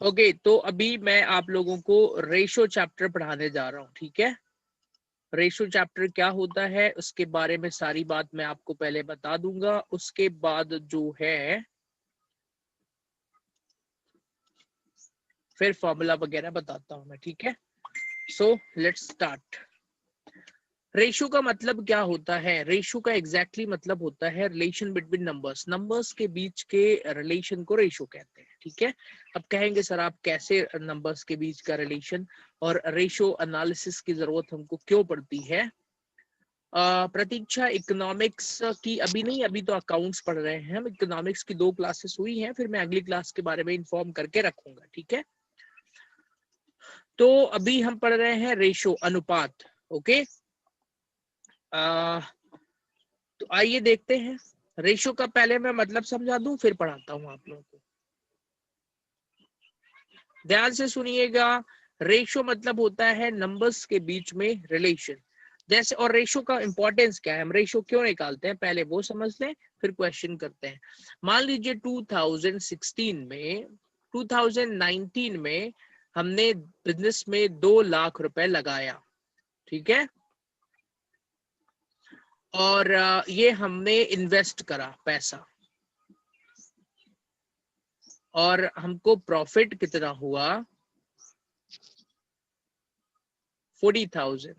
Okay, तो अभी मैं आप लोगों को रेशो चैप्टर पढ़ाने जा रहा हूँ, ठीक है। रेशो चैप्टर क्या होता है उसके बारे में सारी बात मैं आपको पहले बता दूंगा, उसके बाद जो है फिर फॉर्मूला वगैरह बताता हूं मैं, ठीक है। So let's start. रेशो का मतलब क्या होता है? रेशो का एग्जैक्टली मतलब होता है रिलेशन बिटवीन नंबर्स। नंबर्स के बीच के रिलेशन को रेशो कहते हैं, ठीक है। अब कहेंगे सर आप कैसे नंबर्स के बीच का रिलेशन, और रेशो एनालिसिस की जरूरत हमको क्यों पड़ती है? प्रतीक्षा इकोनॉमिक्स की अभी नहीं, अभी तो अकाउंट्स पढ़ रहे हैं हम। इकोनॉमिक्स की 2 क्लासेस हुई हैं, फिर मैं अगली क्लास के बारे में इन्फॉर्म करके रखूंगा, ठीक है। तो अभी हम पढ़ रहे हैं रेशो, अनुपात, ओके। तो आइए देखते हैं। रेशो का पहले मैं मतलब समझा दूं, फिर पढ़ाता हूं आप लोगों को। ध्यान से सुनिएगा। रेशो मतलब होता है नंबर्स के बीच में रिलेशन। जैसे, और रेशो का इंपॉर्टेंस क्या है, हम रेशो क्यों निकालते हैं, पहले वो समझ लें फिर क्वेश्चन करते हैं। मान लीजिए 2016 में 2019 में हमने बिजनेस में 2 लाख रुपए लगाया, ठीक है। और ये हमने इन्वेस्ट करा पैसा, और हमको प्रॉफिट कितना हुआ? 40,000।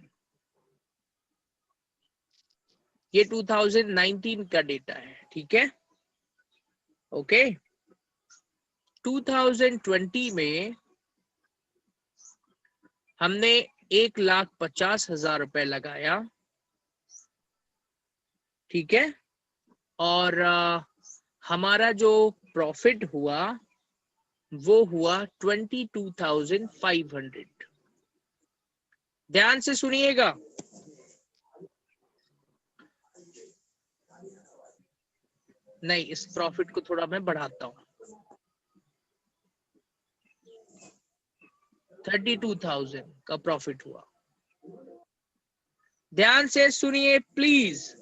ये 2019 का डेटा है, ठीक है, ओके। 2020 में हमने 1,50,000 रुपए लगाया, ठीक है। और हमारा जो प्रॉफिट हुआ वो हुआ 22,500। ध्यान से सुनिएगा। नहीं, इस प्रॉफिट को थोड़ा मैं बढ़ाता हूं। 32,000 का प्रॉफिट हुआ। ध्यान से सुनिए प्लीज।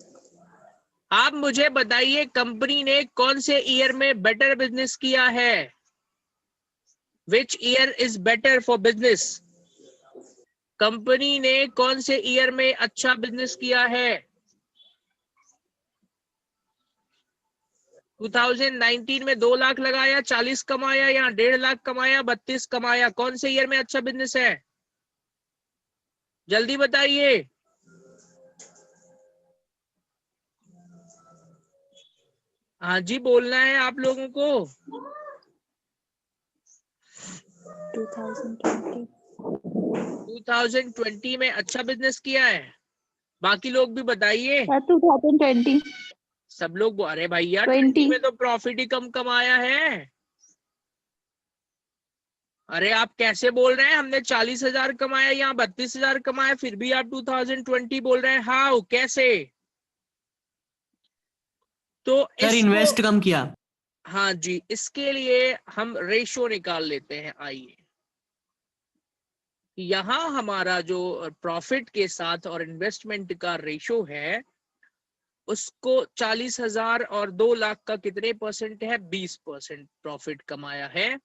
आप मुझे बताइए कंपनी ने कौन से ईयर में बेटर बिजनेस किया है? Which year is better for business? Company ने कौन से ईयर में अच्छा बिजनेस किया है? 2019 में 2 लाख लगाया, 40 कमाया, या 1.5 लाख कमाया, 32 कमाया? कौन से ईयर में अच्छा बिजनेस है? जल्दी बताइए। हाँ जी, बोलना है आप लोगों को। 2020 2020 में अच्छा बिजनेस किया है। बाकी लोग भी बताइए। 2020 सब लोग, अरे भैया 20 20 में तो प्रॉफिट ही कम कमाया है। अरे आप कैसे बोल रहे हैं? हमने 40,000 कमाया, यहाँ 32,000 कमाया, फिर भी आप 2020 बोल रहे हैं? हाउ, कैसे? तो सर इसको, इन्वेस्ट कम किया। हाँ जी, इसके लिए हम रेशो निकाल लेते हैं। आइए, यहां हमारा जो प्रॉफिट के साथ और इन्वेस्टमेंट का रेशो है, उसको 40,000 और 2 लाख का कितने परसेंट है? 20% प्रॉफिट कमाया है।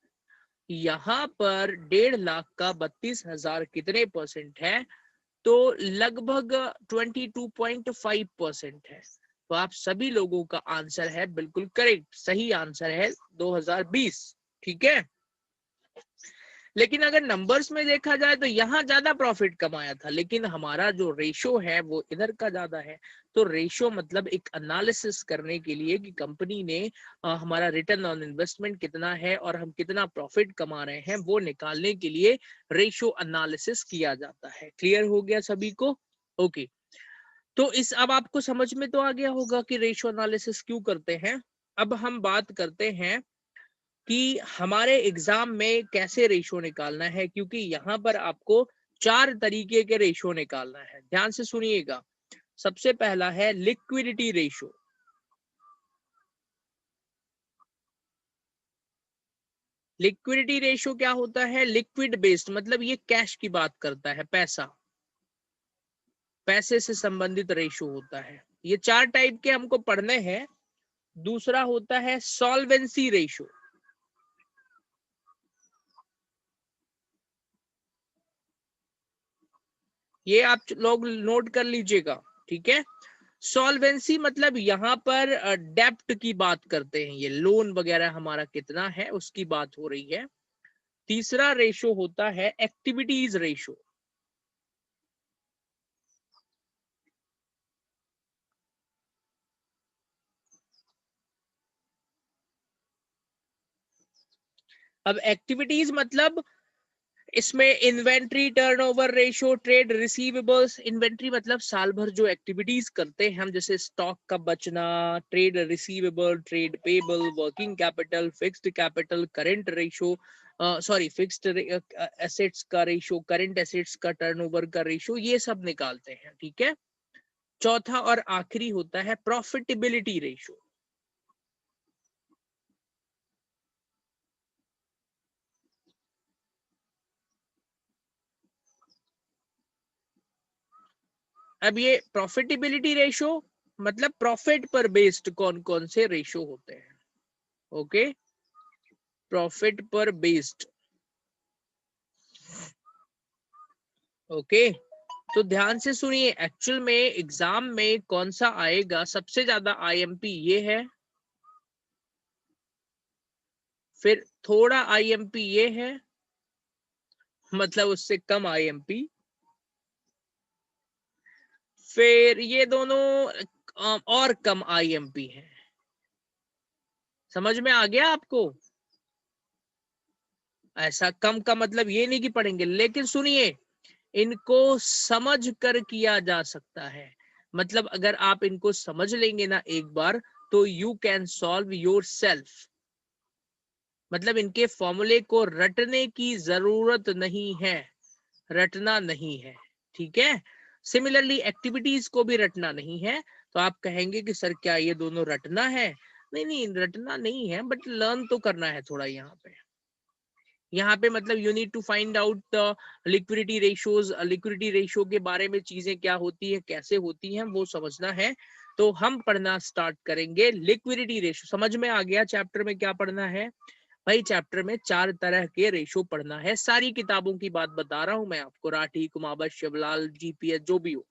यहाँ पर 1.5 लाख का 32,000 कितने परसेंट है? तो लगभग 22.5% है। तो आप सभी लोगों का आंसर है बिल्कुल करेक्ट, सही आंसर है 2020, ठीक है। लेकिन अगर नंबर्स में देखा जाए तो यहाँ ज्यादा प्रॉफिट कमाया था, लेकिन हमारा जो रेशो है वो इधर का ज्यादा है। तो रेशो मतलब एक एनालिसिस करने के लिए कि कंपनी ने हमारा रिटर्न ऑन इन्वेस्टमेंट कितना है और हम कितना प्रॉफिट कमा रहे हैं, वो निकालने के लिए रेशो एनालिसिस किया जाता है। क्लियर हो गया सभी को? ओके। तो इस, अब आपको समझ में तो आ गया होगा कि रेशो एनालिसिस क्यों करते हैं। अब हम बात करते हैं कि हमारे एग्जाम में कैसे रेशो निकालना है, क्योंकि यहाँ पर आपको 4 तरीके के रेशो निकालना है। ध्यान से सुनिएगा। सबसे पहला है लिक्विडिटी रेशो। लिक्विडिटी रेशो क्या होता है? लिक्विड बेस्ड, मतलब ये कैश की बात करता है, पैसा, पैसे से संबंधित रेशो होता है। ये 4 टाइप के हमको पढ़ने हैं। दूसरा होता है सॉल्वेंसी रेशो। ये आप लोग नोट कर लीजिएगा, ठीक है। सॉल्वेंसी मतलब यहाँ पर डेप्ट की बात करते हैं, ये लोन वगैरह हमारा कितना है उसकी बात हो रही है। तीसरा रेशो होता है एक्टिविटीज रेशो। अब एक्टिविटीज मतलब इसमें inventory turnover ratio, trade receivables. Inventory मतलब साल भर जो एक्टिविटीज करते हैं हम, जैसे स्टॉक का बचना, trade receivable, trade payable, working capital, fixed capital, current ratio, sorry fixed assets का रेशो, करंट एसेट्स का टर्नओवर का रेशो, ये सब निकालते हैं, ठीक है। चौथा और आखिरी होता है प्रॉफिटेबिलिटी रेशो। अब ये प्रॉफिटेबिलिटी रेशो मतलब प्रॉफिट पर बेस्ड कौन कौन से रेशो होते हैं, ओके। प्रॉफिट पर बेस्ड, ओके। तो ध्यान से सुनिए, एक्चुअल में एग्जाम में कौन सा आएगा सबसे ज्यादा आईएमपी, ये है, फिर थोड़ा आईएमपी ये है, मतलब उससे कम आईएमपी, फिर ये दोनों और कम आईएमपी है। समझ में आ गया आपको? ऐसा कम का मतलब ये नहीं कि पढ़ेंगे, लेकिन सुनिए, इनको समझ कर किया जा सकता है। मतलब अगर आप इनको समझ लेंगे ना एक बार, तो you can solve your self. मतलब इनके फॉर्मूले को रटने की जरूरत नहीं है, रटना नहीं है, ठीक है। सिमिलरली एक्टिविटीज को भी रटना नहीं है। तो आप कहेंगे कि सर क्या ये दोनों रटना है? नहीं नहीं, रटना नहीं है, बट लर्न तो करना है थोड़ा। यहाँ पे मतलब you need to find out liquidity ratios, liquidity ratio के बारे में चीजें क्या होती है, कैसे होती हैं, वो समझना है। तो हम पढ़ना स्टार्ट करेंगे लिक्विडिटी रेशियो। समझ में आ गया चैप्टर में क्या पढ़ना है? भाई चैप्टर में 4 तरह के रेशो पढ़ना है। सारी किताबों की बात बता रहा हूं मैं आपको, राठी, कुमाबत, शिवलाल, जीपीएस, जो भी हो,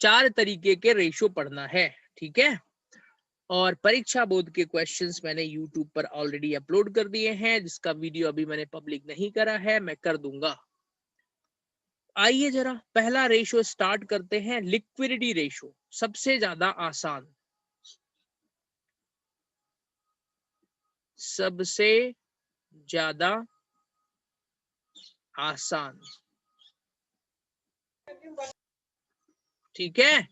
4 तरीके के रेशो पढ़ना है, ठीक है। और परीक्षा बोर्ड के क्वेश्चंस मैंने YouTube पर ऑलरेडी अपलोड कर दिए हैं, जिसका वीडियो अभी मैंने पब्लिक नहीं करा है, मैं कर दूंगा। आइए जरा पहला रेशो स्टार्ट करते हैं, लिक्विडिटी रेशो, सबसे ज्यादा आसान, सबसे ज्यादा आसान, ठीक है।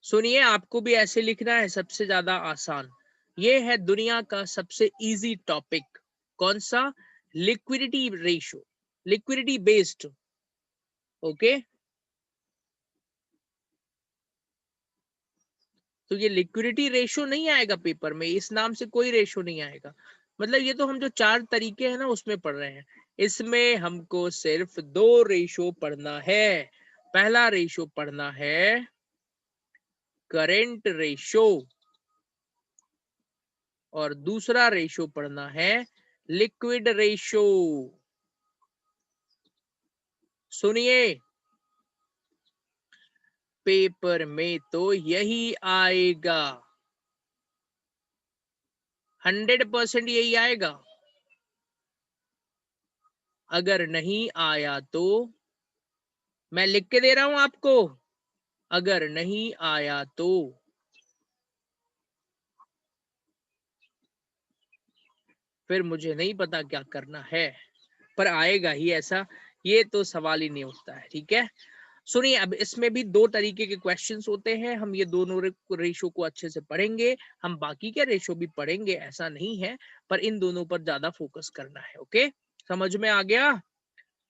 सुनिए, आपको भी ऐसे लिखना है, सबसे ज्यादा आसान। ये है दुनिया का सबसे इजी टॉपिक। कौन सा? Liquidity ratio, liquidity based, okay. तो ये लिक्विडिटी रेशो नहीं आएगा पेपर में, इस नाम से कोई रेशो नहीं आएगा। मतलब ये तो हम जो 4 तरीके हैं ना उसमें पढ़ रहे हैं, इसमें हमको सिर्फ 2 रेशो पढ़ना है। पहला रेशो पढ़ना है करेंट रेशो, और दूसरा रेशो पढ़ना है लिक्विड रेशो। सुनिए, पेपर में तो यही आएगा, 100% यही आएगा। अगर नहीं आया तो मैं लिख के दे रहा हूं आपको, अगर नहीं आया तो फिर मुझे नहीं पता क्या करना है, पर आएगा ही ऐसा, ये तो सवाल ही नहीं उठता है, ठीक है। सुनिए, अब इसमें भी 2 तरीके के क्वेश्चंस होते हैं, हम ये दोनों रेशो को अच्छे से पढ़ेंगे। हम बाकी के रेशो भी पढ़ेंगे, ऐसा नहीं है, पर इन दोनों पर ज्यादा फोकस करना है, ओके। समझ में आ गया?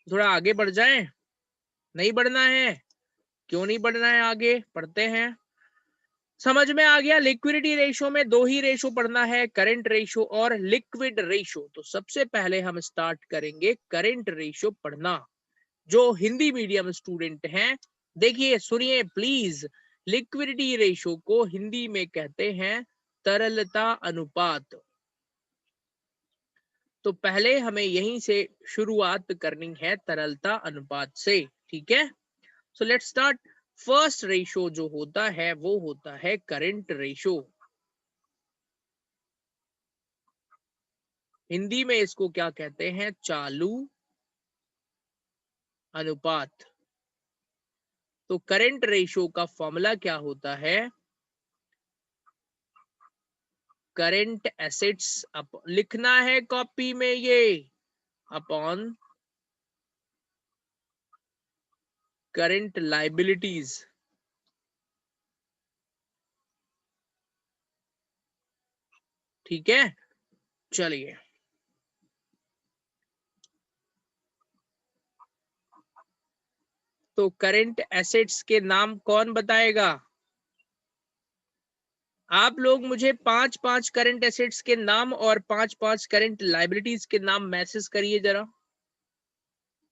थोड़ा आगे बढ़ जाएं? नहीं बढ़ना है? क्यों नहीं बढ़ना है? आगे पढ़ते हैं। समझ में आ गया? लिक्विडिटी रेशो में 2 ही रेशो पढ़ना है, करंट रेशो और लिक्विड रेशो। तो सबसे पहले हम स्टार्ट करेंगे करंट रेशो पढ़ना। जो हिंदी मीडियम स्टूडेंट हैं, देखिए सुनिए प्लीज, लिक्विडिटी रेशो को हिंदी में कहते हैं तरलता अनुपात। तो पहले हमें यहीं से शुरुआत करनी है, तरलता अनुपात से। ठीक है, so let's start. First ratio जो होता है वो होता है करंट रेशो। हिंदी में इसको क्या कहते हैं? चालू अनुपात। तो करंट रेशो का फॉर्मूला क्या होता है? करंट एसेट्स लिखना है कॉपी में ये, अपॉन करंट लाइबिलिटीज। ठीक है, चलिए। तो करंट एसेट्स के नाम कौन बताएगा? आप लोग मुझे 5-5 करंट एसेट्स के नाम और 5-5 करंट लाइबिलिटीज के नाम मैसेज करिए जरा।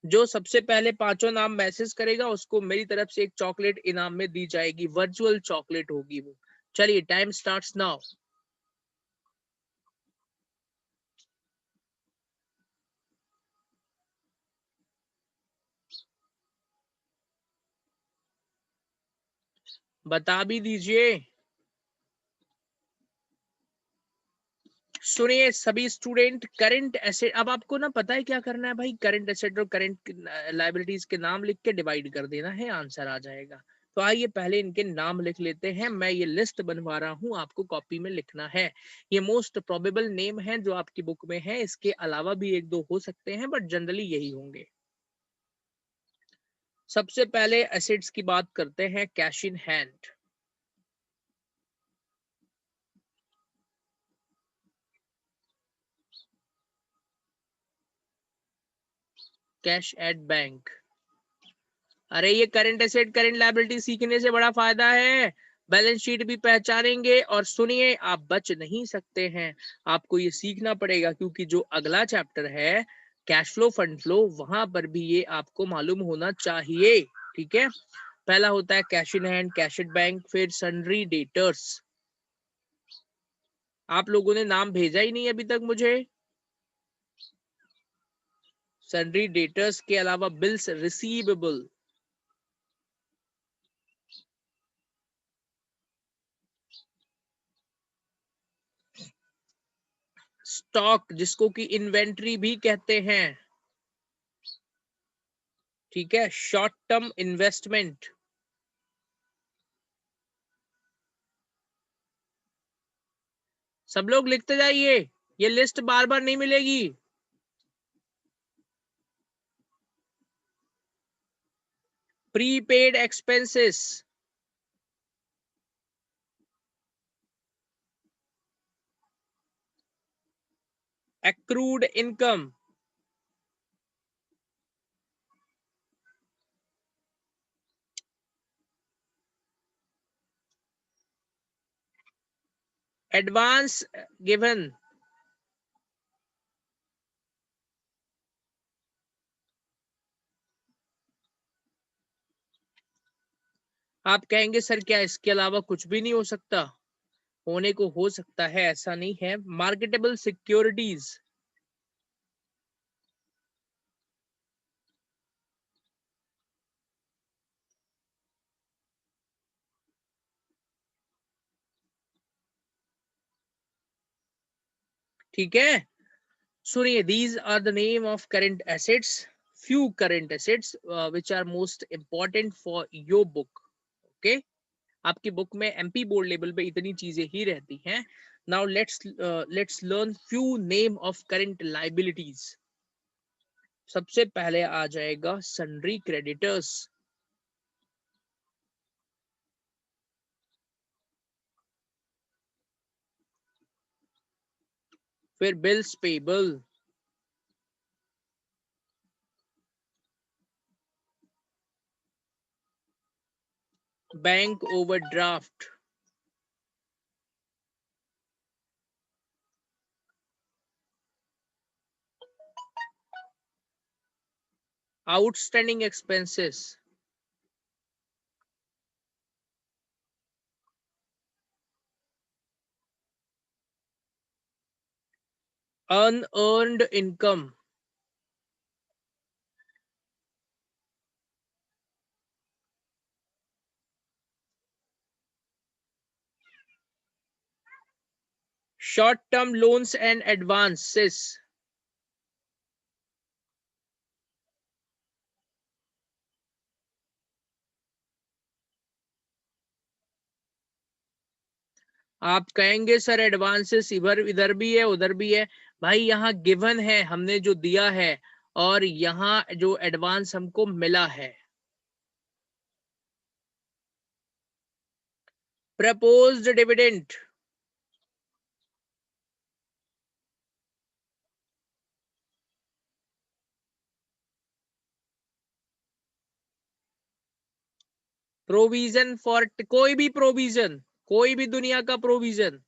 जो सबसे पहले पांचों नाम मैसेज करेगा उसको मेरी तरफ से एक चॉकलेट इनाम में दी जाएगी, वर्चुअल चॉकलेट होगी वो। चलिए, टाइम स्टार्ट्स नाउ। बता भी दीजिए। सुनिए सभी स्टूडेंट, करंट एसेट, अब आपको ना पता है क्या करना है भाई, करंट एसेट और करंट लाइबिलिटीज के नाम लिख के डिवाइड कर देना है, आंसर आ जाएगा। तो आइए पहले इनके नाम लिख लेते हैं। मैं ये लिस्ट बनवा रहा हूं, आपको कॉपी में लिखना है। ये मोस्ट प्रोबेबल नेम है जो आपकी बुक में है, इसके अलावा भी एक दो हो सकते हैं बट जनरली यही होंगे। सबसे पहले एसेट्स की बात करते हैं, cash in hand, cash at bank. अरे ये करंट एसेट करंट लायबिलिटी सीखने से बड़ा फायदा है, बैलेंस शीट भी पहचानेंगे। और सुनिए, आप बच नहीं सकते हैं, आपको ये सीखना पड़ेगा, क्योंकि जो अगला चैप्टर है कैश फ्लो फंड फ्लो, वहां पर भी ये आपको मालूम होना चाहिए। ठीक है, पहला होता है cash in hand, cash at bank, फिर सन्ड्री डेटर्स। आप लोगों ने नाम भेजा ही नहीं अभी तक मुझे। सन्ड्री डेटर्स के अलावा बिल्स रिसीवेबल, स्टॉक जिसको कि इन्वेंट्री भी कहते हैं। ठीक है, शॉर्ट टर्म इन्वेस्टमेंट, सब लोग लिखते जाइए, ये लिस्ट बार बार नहीं मिलेगी। Prepaid expenses, accrued income, advance given, आप कहेंगे सर क्या इसके अलावा कुछ भी नहीं हो सकता? होने को हो सकता है, ऐसा नहीं है। मार्केटेबल सिक्योरिटीज, ठीक है। सुनिए, these are the name of current assets, few current assets which are most important for your book. Okay, आपकी बुक में एमपी बोर्ड लेवल पे इतनी चीजें ही रहती हैं। Now let's learn few name of current liabilities. सबसे पहले आ जाएगा सन्ड्री क्रेडिटर्स, फिर bills payable, bank overdraft, outstanding expenses, unearned income, short term loans and advances, आप कहेंगे सर एडवांसेस इधर इधर भी है उधर भी है। भाई यहाँ गिवन है, हमने जो दिया है, और यहाँ जो एडवांस हमको मिला है। प्रपोज्ड डिविडेंड, प्रोविजन फॉर, कोई भी प्रोविजन, कोई भी दुनिया का प्रोविजन,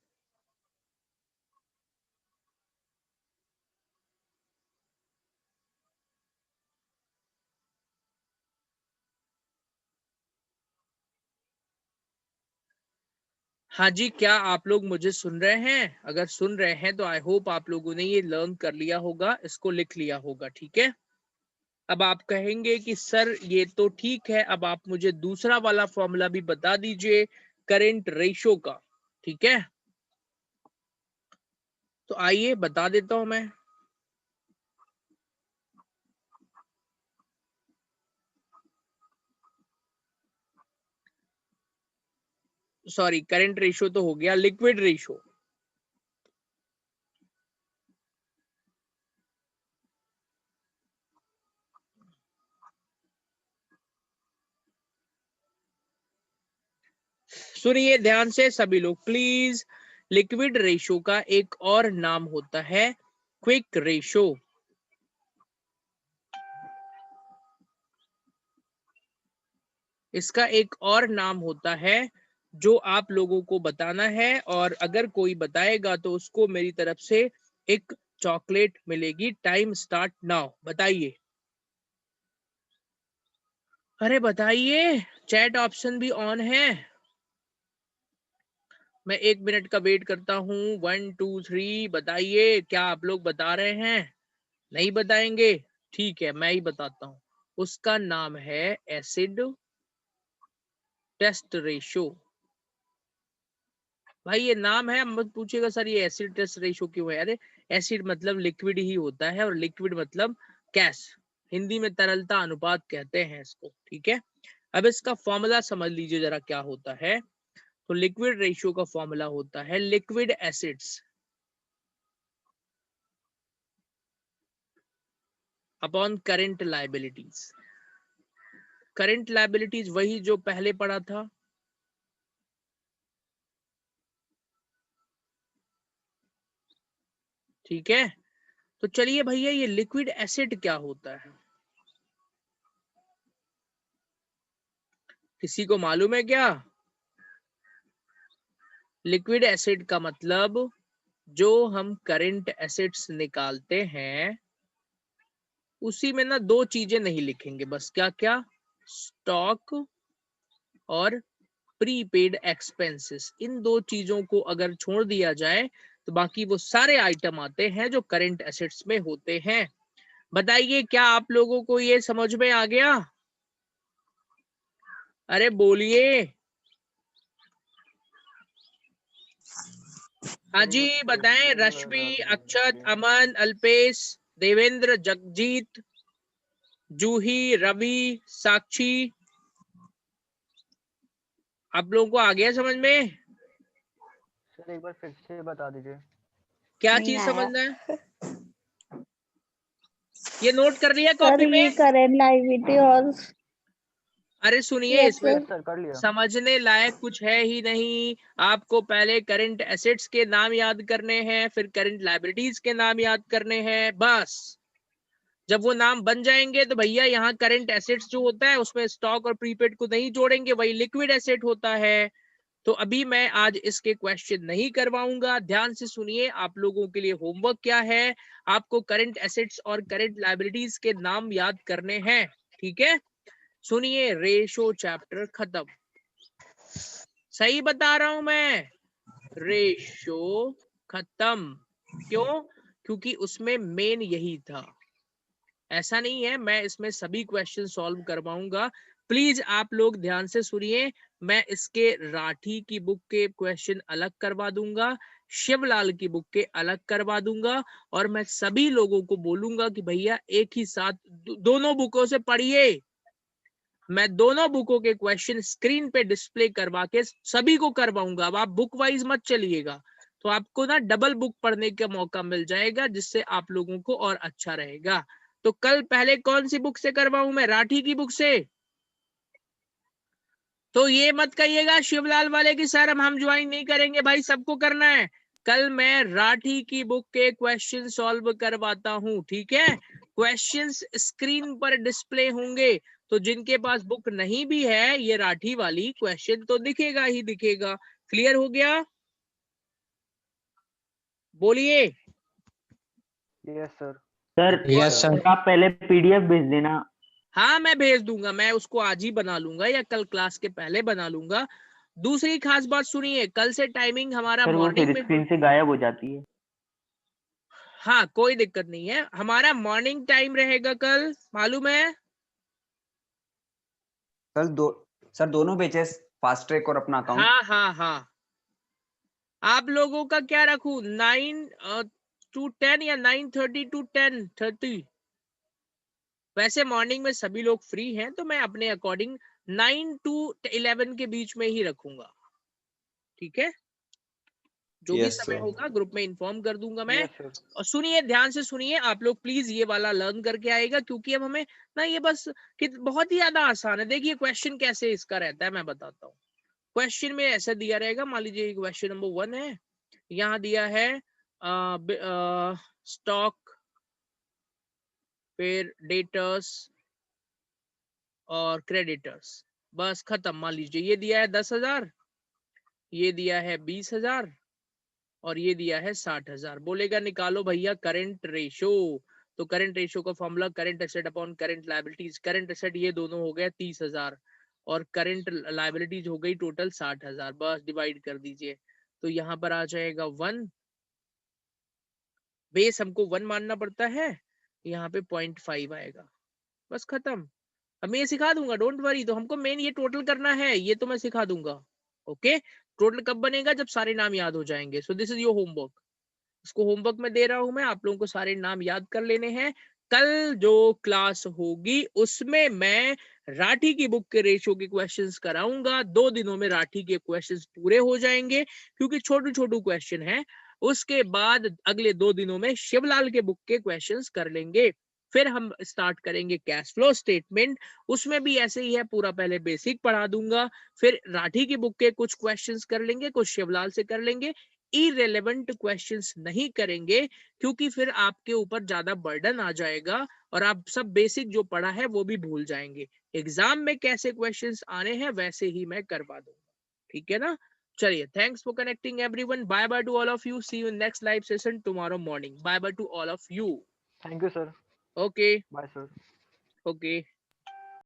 हाँ जी, क्या आप लोग मुझे सुन रहे हैं? अगर सुन रहे हैं तो आई होप आप लोगों ने ये लर्न कर लिया होगा, इसको लिख लिया होगा, ठीक है। अब आप कहेंगे कि सर ये तो ठीक है, अब आप मुझे दूसरा वाला फॉर्मूला भी बता दीजिए करंट रेशो का, ठीक है। तो आइए बता देता हूं मैं। सॉरी, करंट रेशो तो हो गया, लिक्विड रेशो। सुनिए ध्यान से सभी लोग प्लीज, लिक्विड रेशो का एक और नाम होता है क्विक रेशो। इसका एक और नाम होता है जो आप लोगों को बताना है, और अगर कोई बताएगा तो उसको मेरी तरफ से एक चॉकलेट मिलेगी। टाइम स्टार्ट नाउ, बताइए। अरे बताइए, चैट ऑप्शन भी ऑन है। मैं 1 मिनट का वेट करता हूँ। 1 2 3 बताइए, क्या आप लोग बता रहे हैं? नहीं बताएंगे? ठीक है, मैं ही बताता हूँ। उसका नाम है एसिड टेस्ट रेशो। भाई ये नाम है, मत पूछिएगा सर ये एसिड टेस्ट रेशो क्यों है। अरे एसिड मतलब लिक्विड ही होता है, और लिक्विड मतलब गैस, हिंदी में तरलता अनुपात कहते हैं इसको, ठीक है। अब इसका फॉर्मूला समझ लीजिए जरा क्या होता है। तो लिक्विड रेशियो का फॉर्मूला होता है liquid acids upon current liabilities. Current liabilities वही जो पहले पढ़ा था, ठीक है। तो चलिए भैया, ये लिक्विड एसिड क्या होता है, किसी को मालूम है क्या? लिक्विड एसिड का मतलब जो हम करंट एसिड्स निकालते हैं उसी में ना दो चीजें नहीं लिखेंगे बस, क्या क्या, स्टॉक और प्रीपेड एक्सपेंसेस। इन दो चीजों को अगर छोड़ दिया जाए तो बाकी वो सारे आइटम आते हैं जो करंट एसेट्स में होते हैं। बताइए, क्या आप लोगों को ये समझ में आ गया? अरे बोलिए। हाँ जी बताएं, रश्मि, अक्षत, अमन, अल्पेश, देवेंद्र, जगजीत, जूही, रवि, साक्षी, आप लोगों को आ गया समझ में? सर एक बार फिर से बता दीजिए। क्या चीज समझना है? ये नोट कर लिया कॉपी में? करंट लायबिलिटी और अरे सुनिए, इसमें सर कर लिया। समझने लायक कुछ है ही नहीं। आपको पहले करंट एसेट्स के नाम याद करने हैं, फिर करंट लायबिलिटीज के नाम याद करने हैं, बस। जब वो नाम बन जाएंगे तो भैया यहाँ करंट एसेट्स जो होता है उसमें स्टॉक और प्रीपेड को नहीं जोड़ेंगे, वही लिक्विड एसेट होता है। तो अभी मैं आज इसके क्वेश्चन नहीं करवाऊंगा। ध्यान से सुनिए, आप लोगों के लिए होमवर्क क्या है, आपको करंट एसेट्स और करंट लायबिलिटीज के नाम याद करने हैं, ठीक है। सुनिए, रेशो चैप्टर खत्म। सही बता रहा हूं मैं, रेशो खत्म। क्यों? क्योंकि उसमें मेन यही था। ऐसा नहीं है, मैं इसमें सभी क्वेश्चन सॉल्व करवाऊंगा। प्लीज आप लोग ध्यान से सुनिए, मैं इसके राठी की बुक के क्वेश्चन अलग करवा दूंगा, शिवलाल की बुक के अलग करवा दूंगा, और मैं सभी लोगों को बोलूंगा कि भैया एक ही साथ दोनों बुकों से पढ़िए। मैं दोनों बुकों के क्वेश्चन स्क्रीन पे डिस्प्ले करवा के सभी को करवाऊंगा। अब आप बुक वाइज मत चलिएगा, तो आपको ना डबल बुक पढ़ने का मौका मिल जाएगा, जिससे आप लोगों को और अच्छा रहेगा। तो कल पहले कौन सी बुक से करवाऊं मैं? राठी की बुक से। तो ये मत कहिएगा शिवलाल वाले की सर हम ज्वाइन नहीं करेंगे, भाई सबको करना है। कल मैं राठी की बुक के क्वेश्चन सॉल्व करवाता हूं, ठीक है? क्वेश्चंस स्क्रीन पर डिस्प्ले होंगे, तो जिनके पास बुक नहीं भी है ये राठी वाली, क्वेश्चन तो दिखेगा ही दिखेगा। क्लियर हो गया? बोलिए। Yes sir. Sir yes sir. आप पहले पीडीएफ भेज देना। हाँ मैं भेज दूंगा, मैं उसको आज ही बना लूंगा या कल क्लास के पहले बना लूंगा। दूसरी खास बात सुनिए, कल से टाइमिंग हमारा सर वो मॉर्निंग फिर में। स्क्रीन से गायब हो जाती है। हाँ कोई दिक्कत नहीं है, हमारा मॉर्निंग टाइम रहेगा कल, मालूम है? सर दोनों बैचेस, फास्ट ट्रैक और अपना अकाउंट। हाँ हाँ हाँ। आप लोगों का क्या रखूं, 9 to 10 या 9:30 to 10:30? वैसे मॉर्निंग में सभी लोग फ्री हैं, तो मैं अपने अकॉर्डिंग 9 to 11 के बीच में ही रखूंगा, ठीक है? जो भी यस समय सर। होगा ग्रुप में इन्फॉर्म कर दूंगा मैं। Yes sir. और सुनिए, ध्यान से सुनिए आप लोग प्लीज, ये वाला लर्न करके आएगा, क्योंकि अब हमें ना ये बस कि बहुत ही ज्यादा आसान है। देखिए क्वेश्चन कैसे इसका रहता है मैं बताता हूँ। क्वेश्चन में ऐसा दिया रहेगा, मान लीजिए क्वेश्चन नंबर 1 है, यहाँ दिया है स्टॉक, फिर डेटर्स और क्रेडिटर्स, बस खत्म। मान लीजिए ये दिया है 10,000, ये दिया है 20,000 और ये दिया है 60,000। बोलेगा निकालो भैया करंट रेशो। तो करंट रेशो का formula current asset upon current liabilities. Current asset ये दोनों हो गया 30,000 और करंट लायबिलिटीज हो गई टोटल 60,000। बस डिवाइड कर दीजिए, तो यहाँ पर आ जाएगा 1, बेस हमको 1 मानना पड़ता है, यहाँ पे 0.5 आएगा, बस खत्म। अब मैं ये सिखा दूंगा, डोंट वरी। तो हमको मेन ये टोटल करना है, ये तो मैं सिखा दूंगा। ओके, टोटल कब बनेगा? जब सारे नाम याद हो जाएंगे। So this is your homework. इसको होमवर्क में दे रहा हूं मैं, आप लोगों को सारे नाम याद कर लेने हैं। कल जो क्लास होगी उसमें मैं राठी की बुक के रेशियो के क्वेश्चंस कराऊंगा। 2 दिनों में राठी के क्वेश्चंस पूरे हो जाएंगे, क्योंकि छोटू छोटू क्वेश्चन है। उसके बाद अगले 2 दिनों में शिवलाल के बुक के क्वेश्चंस कर लेंगे। फिर हम स्टार्ट करेंगे कैश फ्लो स्टेटमेंट, उसमें भी ऐसे ही है, पूरा पहले बेसिक पढ़ा दूंगा। फिर राठी की बुक के कुछ क्वेश्चंस कर लेंगे, कुछ शिवलाल से कर लेंगे। इरेलेवेंट क्वेश्चंस नहीं करेंगे, क्योंकि फिर आपके ऊपर ज्यादा बर्डन आ जाएगा और आप सब बेसिक जो पढ़ा है वो भी भूल जाएंगे। एग्जाम में कैसे क्वेश्चंस आने हैं वैसे ही मैं करवा दूंगा, ठीक है ना? चलिए, thanks for connecting everyone. Bye bye to all of you, see you in next live session tomorrow morning. Bye bye to all of you. Thank you sir. Okay bye sir. Okay.